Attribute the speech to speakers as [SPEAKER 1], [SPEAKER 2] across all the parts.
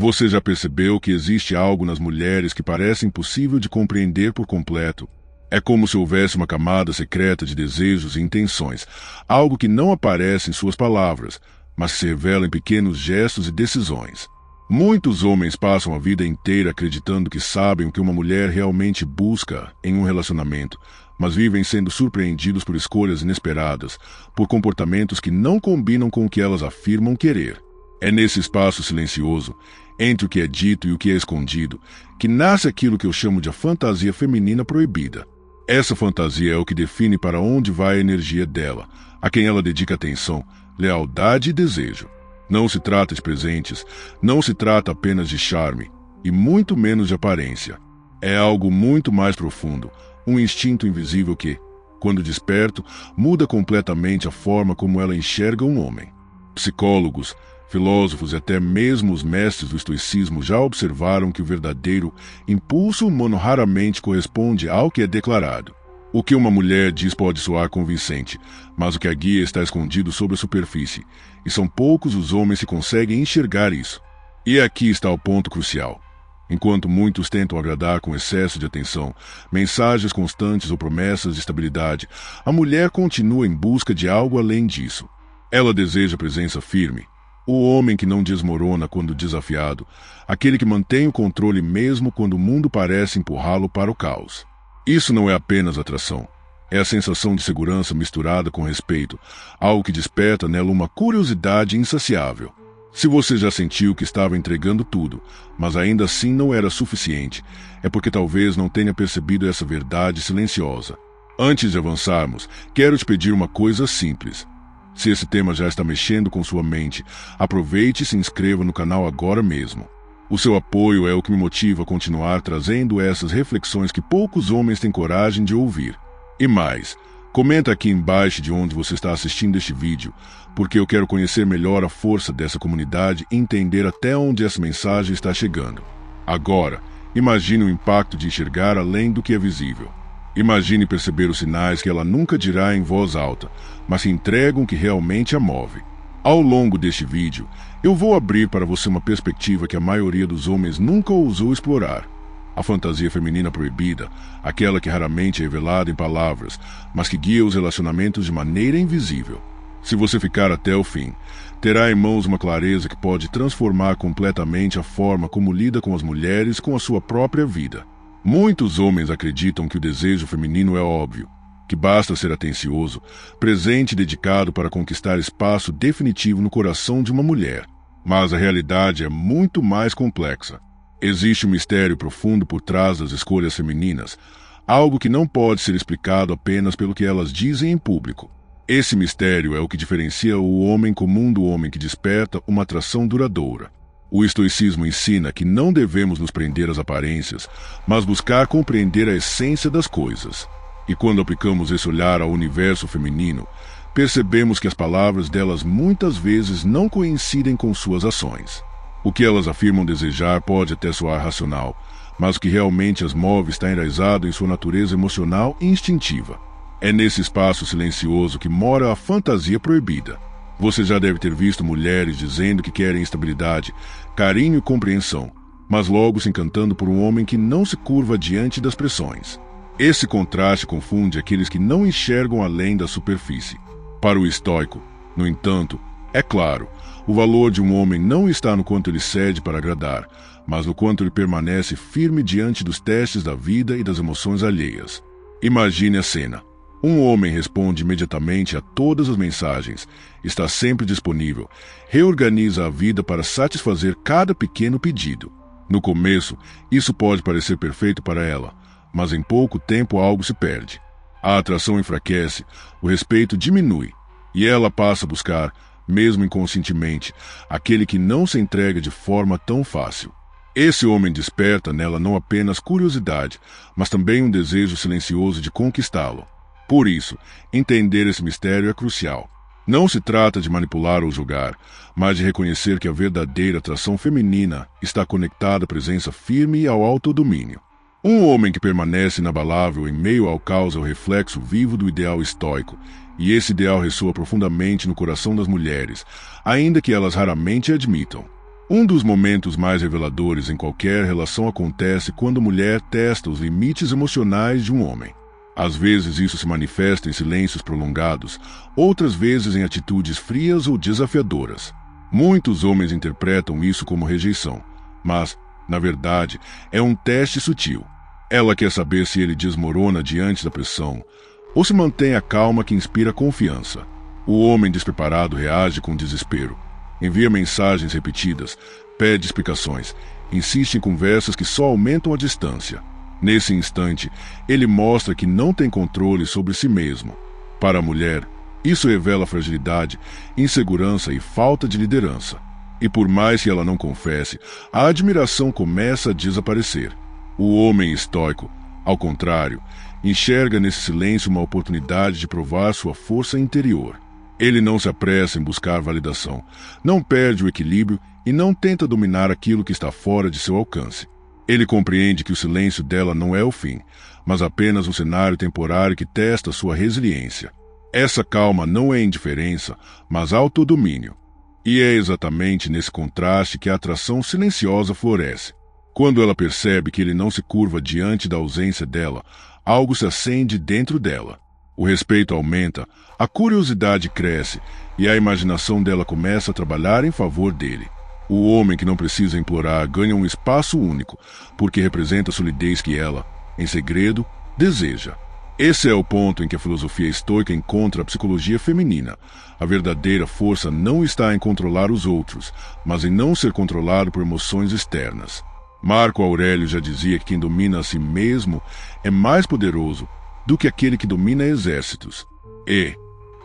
[SPEAKER 1] Você já percebeu que existe algo nas mulheres que parece impossível de compreender por completo? É como se houvesse uma camada secreta de desejos e intenções, algo que não aparece em suas palavras, mas se revela em pequenos gestos e decisões. Muitos homens passam a vida inteira acreditando que sabem o que uma mulher realmente busca em um relacionamento, mas vivem sendo surpreendidos por escolhas inesperadas, por comportamentos que não combinam com o que elas afirmam querer. É nesse espaço silencioso, entre o que é dito e o que é escondido, que nasce aquilo que eu chamo de a fantasia feminina proibida. Essa fantasia é o que define para onde vai a energia dela, a quem ela dedica atenção, lealdade e desejo. Não se trata de presentes, não se trata apenas de charme, e muito menos de aparência. É algo muito mais profundo, um instinto invisível que, quando desperto, muda completamente a forma como ela enxerga um homem. Psicólogos, filósofos e até mesmo os mestres do estoicismo já observaram que o verdadeiro impulso humano raramente corresponde ao que é declarado. O que uma mulher diz pode soar convincente, mas o que a guia está escondido sob a superfície, e são poucos os homens que conseguem enxergar isso. E aqui está o ponto crucial. Enquanto muitos tentam agradar com excesso de atenção, mensagens constantes ou promessas de estabilidade, a mulher continua em busca de algo além disso. Ela deseja presença firme, o homem que não desmorona quando desafiado, aquele que mantém o controle mesmo quando o mundo parece empurrá-lo para o caos. Isso não é apenas atração. É a sensação de segurança misturada com respeito, algo que desperta nela uma curiosidade insaciável. Se você já sentiu que estava entregando tudo, mas ainda assim não era suficiente, é porque talvez não tenha percebido essa verdade silenciosa. Antes de avançarmos, quero te pedir uma coisa simples. Se esse tema já está mexendo com sua mente, aproveite e se inscreva no canal agora mesmo. O seu apoio é o que me motiva a continuar trazendo essas reflexões que poucos homens têm coragem de ouvir. E mais, comenta aqui embaixo de onde você está assistindo este vídeo, porque eu quero conhecer melhor a força dessa comunidade e entender até onde essa mensagem está chegando. Agora, imagine o impacto de enxergar além do que é visível. Imagine perceber os sinais que ela nunca dirá em voz alta, mas que entregam o que realmente a move. Ao longo deste vídeo, eu vou abrir para você uma perspectiva que a maioria dos homens nunca ousou explorar. A fantasia feminina proibida, aquela que raramente é revelada em palavras, mas que guia os relacionamentos de maneira invisível. Se você ficar até o fim, terá em mãos uma clareza que pode transformar completamente a forma como lida com as mulheres com a sua própria vida. Muitos homens acreditam que o desejo feminino é óbvio, que basta ser atencioso, presente e dedicado para conquistar espaço definitivo no coração de uma mulher. Mas a realidade é muito mais complexa. Existe um mistério profundo por trás das escolhas femininas, algo que não pode ser explicado apenas pelo que elas dizem em público. Esse mistério é o que diferencia o homem comum do homem que desperta uma atração duradoura. O estoicismo ensina que não devemos nos prender às aparências, mas buscar compreender a essência das coisas. E quando aplicamos esse olhar ao universo feminino, percebemos que as palavras delas muitas vezes não coincidem com suas ações. O que elas afirmam desejar pode até soar racional, mas o que realmente as move está enraizado em sua natureza emocional e instintiva. É nesse espaço silencioso que mora a fantasia proibida. Você já deve ter visto mulheres dizendo que querem estabilidade, carinho e compreensão, mas logo se encantando por um homem que não se curva diante das pressões. Esse contraste confunde aqueles que não enxergam além da superfície. Para o estoico, no entanto, é claro, o valor de um homem não está no quanto ele cede para agradar, mas no quanto ele permanece firme diante dos testes da vida e das emoções alheias. Imagine a cena. Um homem responde imediatamente a todas as mensagens, está sempre disponível, reorganiza a vida para satisfazer cada pequeno pedido. No começo, isso pode parecer perfeito para ela, mas em pouco tempo algo se perde. A atração enfraquece, o respeito diminui, e ela passa a buscar, mesmo inconscientemente, aquele que não se entrega de forma tão fácil. Esse homem desperta nela não apenas curiosidade, mas também um desejo silencioso de conquistá-lo. Por isso, entender esse mistério é crucial. Não se trata de manipular ou julgar, mas de reconhecer que a verdadeira atração feminina está conectada à presença firme e ao autodomínio. Um homem que permanece inabalável em meio ao caos é o reflexo vivo do ideal estoico, e esse ideal ressoa profundamente no coração das mulheres, ainda que elas raramente admitam. Um dos momentos mais reveladores em qualquer relação acontece quando a mulher testa os limites emocionais de um homem. Às vezes isso se manifesta em silêncios prolongados, outras vezes em atitudes frias ou desafiadoras. Muitos homens interpretam isso como rejeição, mas, na verdade, é um teste sutil. Ela quer saber se ele desmorona diante da pressão, ou se mantém a calma que inspira confiança. O homem despreparado reage com desespero. Envia mensagens repetidas, pede explicações, insiste em conversas que só aumentam a distância. Nesse instante, ele mostra que não tem controle sobre si mesmo. Para a mulher, isso revela fragilidade, insegurança e falta de liderança. E por mais que ela não confesse, a admiração começa a desaparecer. O homem estoico, ao contrário, enxerga nesse silêncio uma oportunidade de provar sua força interior. Ele não se apressa em buscar validação, não perde o equilíbrio e não tenta dominar aquilo que está fora de seu alcance. Ele compreende que o silêncio dela não é o fim, mas apenas um cenário temporário que testa sua resiliência. Essa calma não é indiferença, mas autodomínio. E é exatamente nesse contraste que a atração silenciosa floresce. Quando ela percebe que ele não se curva diante da ausência dela, algo se acende dentro dela. O respeito aumenta, a curiosidade cresce e a imaginação dela começa a trabalhar em favor dele. O homem que não precisa implorar ganha um espaço único, porque representa a solidez que ela, em segredo, deseja. Esse é o ponto em que a filosofia estoica encontra a psicologia feminina. A verdadeira força não está em controlar os outros, mas em não ser controlado por emoções externas. Marco Aurélio já dizia que quem domina a si mesmo é mais poderoso do que aquele que domina exércitos. E,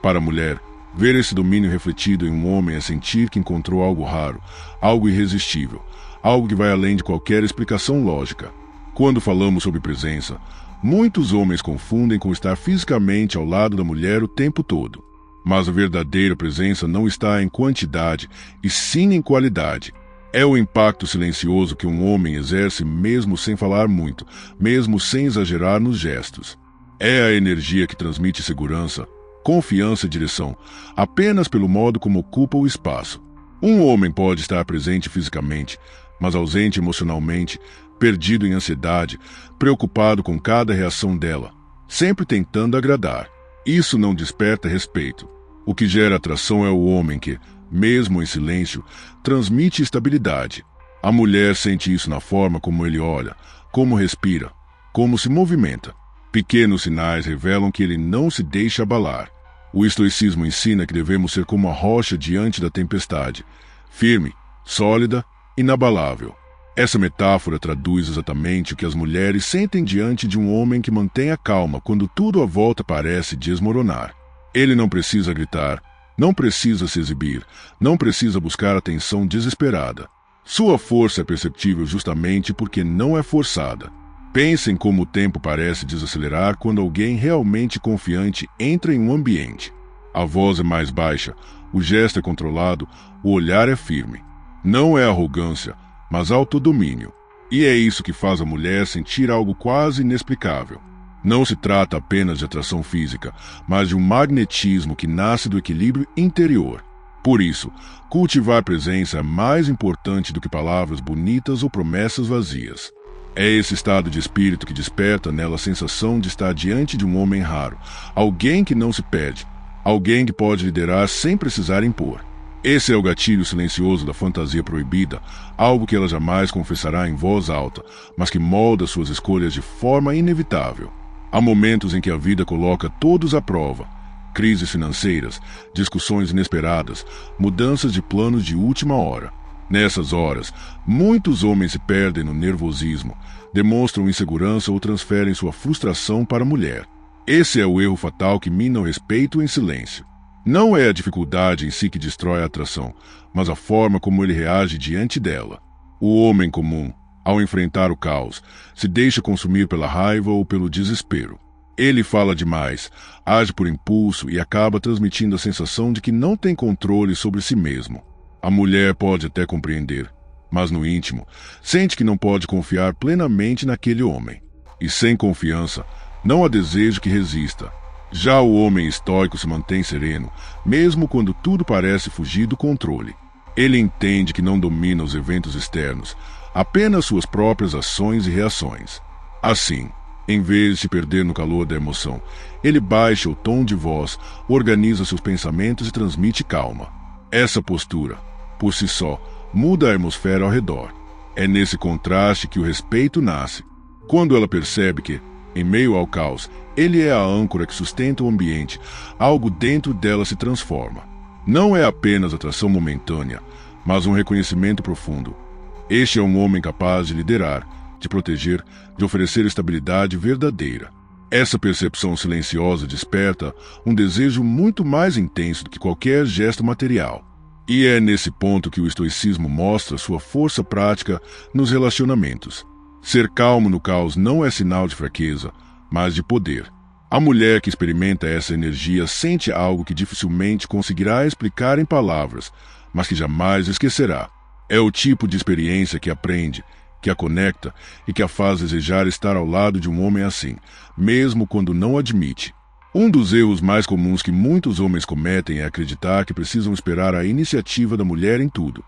[SPEAKER 1] para a mulher, ver esse domínio refletido em um homem é sentir que encontrou algo raro, algo irresistível, algo que vai além de qualquer explicação lógica. Quando falamos sobre presença, muitos homens confundem com estar fisicamente ao lado da mulher o tempo todo. Mas a verdadeira presença não está em quantidade, e sim em qualidade. É o impacto silencioso que um homem exerce mesmo sem falar muito, mesmo sem exagerar nos gestos. É a energia que transmite segurança, confiança e direção, apenas pelo modo como ocupa o espaço. Um homem pode estar presente fisicamente, mas ausente emocionalmente, perdido em ansiedade, preocupado com cada reação dela, sempre tentando agradar. Isso não desperta respeito. O que gera atração é o homem que, mesmo em silêncio, transmite estabilidade. A mulher sente isso na forma como ele olha, como respira, como se movimenta. Pequenos sinais revelam que ele não se deixa abalar. O estoicismo ensina que devemos ser como a rocha diante da tempestade, firme, sólida, inabalável. Essa metáfora traduz exatamente o que as mulheres sentem diante de um homem que mantém a calma quando tudo à volta parece desmoronar. Ele não precisa gritar, não precisa se exibir, não precisa buscar atenção desesperada. Sua força é perceptível justamente porque não é forçada. Pensem como o tempo parece desacelerar quando alguém realmente confiante entra em um ambiente. A voz é mais baixa, o gesto é controlado, o olhar é firme. Não é arrogância, mas autodomínio. E é isso que faz a mulher sentir algo quase inexplicável. Não se trata apenas de atração física, mas de um magnetismo que nasce do equilíbrio interior. Por isso, cultivar presença é mais importante do que palavras bonitas ou promessas vazias. É esse estado de espírito que desperta nela a sensação de estar diante de um homem raro, alguém que não se perde, alguém que pode liderar sem precisar impor. Esse é o gatilho silencioso da fantasia proibida, algo que ela jamais confessará em voz alta, mas que molda suas escolhas de forma inevitável. Há momentos em que a vida coloca todos à prova. Crises financeiras, discussões inesperadas, mudanças de planos de última hora. Nessas horas, muitos homens se perdem no nervosismo, demonstram insegurança ou transferem sua frustração para a mulher. Esse é o erro fatal que mina o respeito em silêncio. Não é a dificuldade em si que destrói a atração, mas a forma como ele reage diante dela. O homem comum, ao enfrentar o caos, se deixa consumir pela raiva ou pelo desespero. Ele fala demais, age por impulso e acaba transmitindo a sensação de que não tem controle sobre si mesmo. A mulher pode até compreender, mas no íntimo, sente que não pode confiar plenamente naquele homem. E sem confiança, não há desejo que resista. Já o homem estoico se mantém sereno, mesmo quando tudo parece fugir do controle. Ele entende que não domina os eventos externos, apenas suas próprias ações e reações. Assim, em vez de se perder no calor da emoção, ele baixa o tom de voz, organiza seus pensamentos e transmite calma. Essa postura, por si só, muda a atmosfera ao redor. É nesse contraste que o respeito nasce. Quando ela percebe que, em meio ao caos, ele é a âncora que sustenta o ambiente, algo dentro dela se transforma. Não é apenas atração momentânea, mas um reconhecimento profundo. Este é um homem capaz de liderar, de proteger, de oferecer estabilidade verdadeira. Essa percepção silenciosa desperta um desejo muito mais intenso do que qualquer gesto material. E é nesse ponto que o estoicismo mostra sua força prática nos relacionamentos. Ser calmo no caos não é sinal de fraqueza, mas de poder. A mulher que experimenta essa energia sente algo que dificilmente conseguirá explicar em palavras, mas que jamais esquecerá. É o tipo de experiência que aprende, que a conecta e que a faz desejar estar ao lado de um homem assim, mesmo quando não admite. Um dos erros mais comuns que muitos homens cometem é acreditar que precisam esperar a iniciativa da mulher em tudo,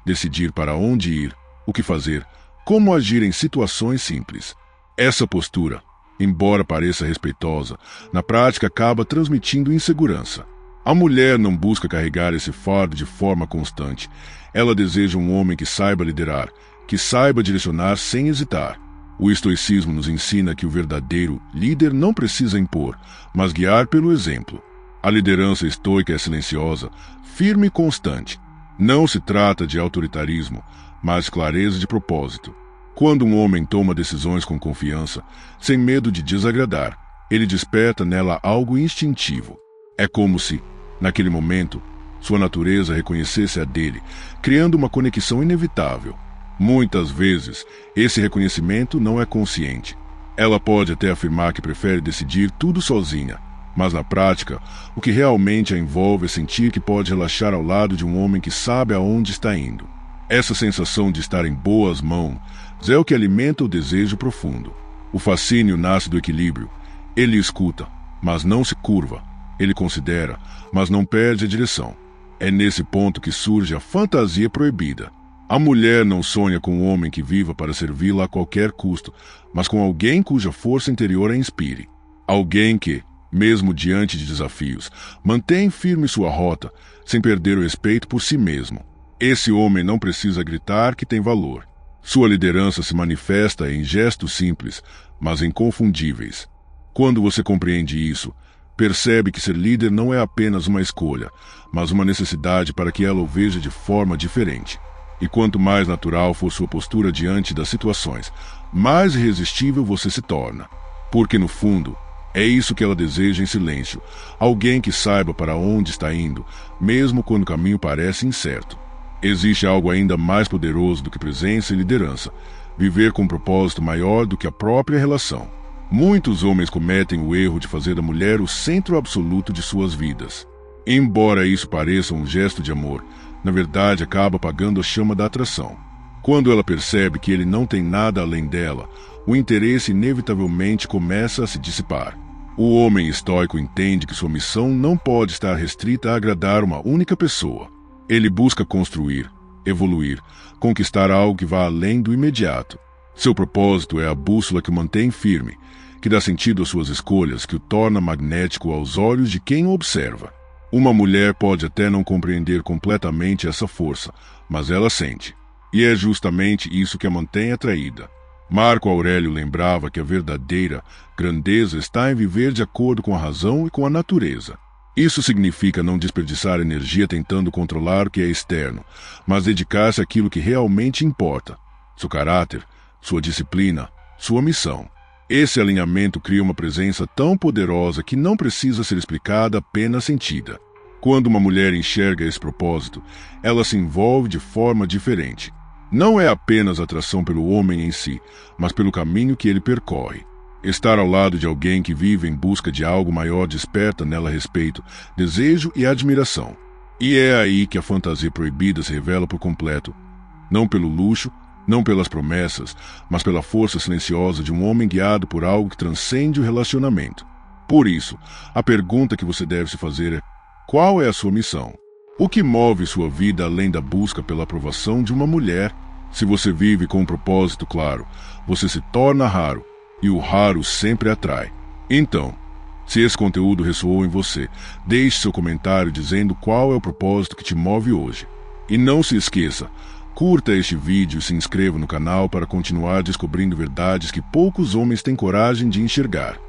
[SPEAKER 1] decidir para onde ir, o que fazer, como agir em situações simples. Essa postura, embora pareça respeitosa, na prática acaba transmitindo insegurança. A mulher não busca carregar esse fardo de forma constante. Ela deseja um homem que saiba liderar, que saiba direcionar sem hesitar. O estoicismo nos ensina que o verdadeiro líder não precisa impor, mas guiar pelo exemplo. A liderança estoica é silenciosa, firme e constante. Não se trata de autoritarismo, mas de clareza de propósito. Quando um homem toma decisões com confiança, sem medo de desagradar, ele desperta nela algo instintivo. É como se, naquele momento, sua natureza reconhecesse a dele, criando uma conexão inevitável. Muitas vezes, esse reconhecimento não é consciente. Ela pode até afirmar que prefere decidir tudo sozinha, mas na prática, o que realmente a envolve é sentir que pode relaxar ao lado de um homem que sabe aonde está indo. Essa sensação de estar em boas mãos é o que alimenta o desejo profundo. O fascínio nasce do equilíbrio. Ele escuta, mas não se curva. Ele considera, mas não perde a direção. É nesse ponto que surge a fantasia proibida. A mulher não sonha com um homem que viva para servi-la a qualquer custo, mas com alguém cuja força interior a inspire. Alguém que, mesmo diante de desafios, mantém firme sua rota, sem perder o respeito por si mesmo. Esse homem não precisa gritar que tem valor. Sua liderança se manifesta em gestos simples, mas inconfundíveis. Quando você compreende isso, percebe que ser líder não é apenas uma escolha, mas uma necessidade para que ela o veja de forma diferente. E quanto mais natural for sua postura diante das situações, mais irresistível você se torna. Porque, no fundo, é isso que ela deseja em silêncio, alguém que saiba para onde está indo, mesmo quando o caminho parece incerto. Existe algo ainda mais poderoso do que presença e liderança, viver com um propósito maior do que a própria relação. Muitos homens cometem o erro de fazer da mulher o centro absoluto de suas vidas. Embora isso pareça um gesto de amor, na verdade acaba apagando a chama da atração. Quando ela percebe que ele não tem nada além dela, o interesse inevitavelmente começa a se dissipar. O homem estoico entende que sua missão não pode estar restrita a agradar uma única pessoa. Ele busca construir, evoluir, conquistar algo que vá além do imediato. Seu propósito é a bússola que o mantém firme, que dá sentido às suas escolhas, que o torna magnético aos olhos de quem o observa. Uma mulher pode até não compreender completamente essa força, mas ela sente. E é justamente isso que a mantém atraída. Marco Aurélio lembrava que a verdadeira grandeza está em viver de acordo com a razão e com a natureza. Isso significa não desperdiçar energia tentando controlar o que é externo, mas dedicar-se àquilo que realmente importa: seu caráter, sua disciplina, sua missão. Esse alinhamento cria uma presença tão poderosa que não precisa ser explicada, apenas sentida. Quando uma mulher enxerga esse propósito, ela se envolve de forma diferente. Não é apenas atração pelo homem em si, mas pelo caminho que ele percorre. Estar ao lado de alguém que vive em busca de algo maior desperta nela respeito, desejo e admiração. E é aí que a fantasia proibida se revela por completo. Não pelo luxo, não pelas promessas, mas pela força silenciosa de um homem guiado por algo que transcende o relacionamento. Por isso, a pergunta que você deve se fazer é: qual é a sua missão? O que move sua vida além da busca pela aprovação de uma mulher? Se você vive com um propósito claro, você se torna raro, e o raro sempre atrai. Então, se esse conteúdo ressoou em você, deixe seu comentário dizendo qual é o propósito que te move hoje. E não se esqueça, curta este vídeo e se inscreva no canal para continuar descobrindo verdades que poucos homens têm coragem de enxergar.